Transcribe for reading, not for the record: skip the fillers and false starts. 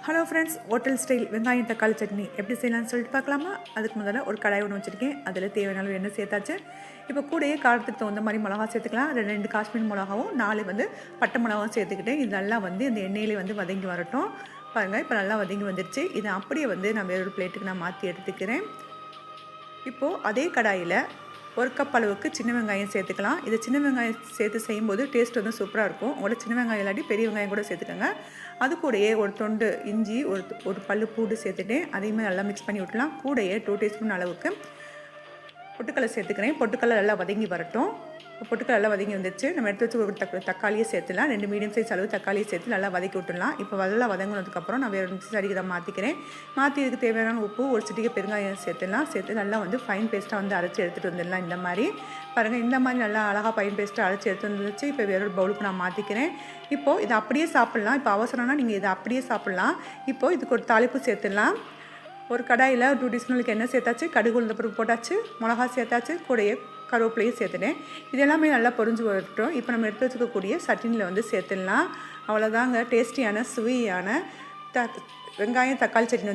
Hello friends, hotel style வெங்காயம் தக்காளி சட்னி எப்படி செய்யலாம்னு சொல்லிட்டு பார்க்கலாமா? அதுக்கு முதல்ல ஒரு கடாய் ஒன்று வச்சுருக்கேன். அதில் தேவையான அளவு எண்ணெய் சேர்த்தாச்சு. இப்போ கூடயே காரத்துக்கு தகுந்த மாதிரி மிளகா சேர்த்துக்கலாம். 2 காஷ்மீர் மிளகாவும் 4 பட்டை மிளகாவும் சேர்த்துக்கிட்டேன். இது நல்லா இந்த எண்ணெயிலே வதங்கி வரட்டும். பாருங்கள், இப்போ நல்லா வதங்கி வந்துடுச்சு. இதை அப்படியே நான் வேறொரு பிளேட்டுக்கு நான் மாற்றி எடுத்துக்கிறேன். இப்போது அதே கடாயில் 1 கப் அளவுக்கு சின்ன வெங்காயம் சேர்த்துக்கலாம். இது சின்ன வெங்காயம் சேர்த்து செய்யும்போது டேஸ்ட் சூப்பராக இருக்கும். உங்களோட சின்ன வெங்காயம் இல்லாட்டி பெரிய வெங்காயம் கூட சேர்த்துக்கோங்க. அது கூடயே ஒரு தொண்டு இஞ்சி, ஒரு பல்லு பூண்டு சேர்த்துட்டேன். அதையுமே நல்லா மிக்ஸ் பண்ணி விட்டுலாம். கூடயே 2 டீஸ்பூன் அளவுக்கு பொட்டுக்கடலை சேர்த்துக்கிறேன். பொட்டுக்கடலை நல்லா வதங்கி வரட்டும். பொட்டுக்கடலை நல்லா வதங்கி வந்துச்சு. நம்ம எடுத்து வச்சு ஒரு தக்காளியை சேர்த்துலாம். 2 மீடியம் சைஸ் அளவு தக்காளியை சேர்த்து நல்லா வதக்கி விட்டுடலாம். இப்போ நல்லா வதங்கினதுக்கப்புறம் நான் வேறு மிக்ஸி ஜாருக்கு தான் மாற்றிக்கிறேன். மாற்றி இதுக்கு தேவையான உப்பு, ஒரு சிட்டிகை பெருங்காயம் சேர்த்துலாம். சேர்த்து நல்லா ஃபைன் பேஸ்ட்டாக அரைச்சி எடுத்துகிட்டு வந்துடலாம். இந்த மாதிரி பாருங்கள், இந்த மாதிரி நல்லா அழகாக ஃபைன் பேஸ்ட்டாக அரைச்சி எடுத்து வந்துச்சு. இப்போ வேறொரு பவுலுக்கு நான் மாற்றிக்கிறேன். இப்போது இதை அப்படியே சாப்பிட்லாம். இப்போ அவசரம்னா நீங்கள் இதை அப்படியே சாப்பிட்லாம். இப்போது இதுக்கு ஒரு தாளிப்பு சேர்த்துடலாம். ஒரு கடாயில் 2 டீஸ்பூனுக்கு எண்ணெய் சேர்த்தாச்சு, கடுகு உளுந்த பருப்பு போட்டாச்சு, மிளகா சேர்த்தாச்சு, கூடயே கருவேப்பிலையும் சேர்த்துட்டேன். இது எல்லாமே நல்லா பொரிஞ்சு வரட்டும். இப்போ நம்ம எடுத்து வச்சுக்கக்கூடிய சட்னியில் சேர்த்துடலாம். அவ்வளோதாங்க, டேஸ்டியான சுவையான வெங்காயம் தக்காளி சட்னி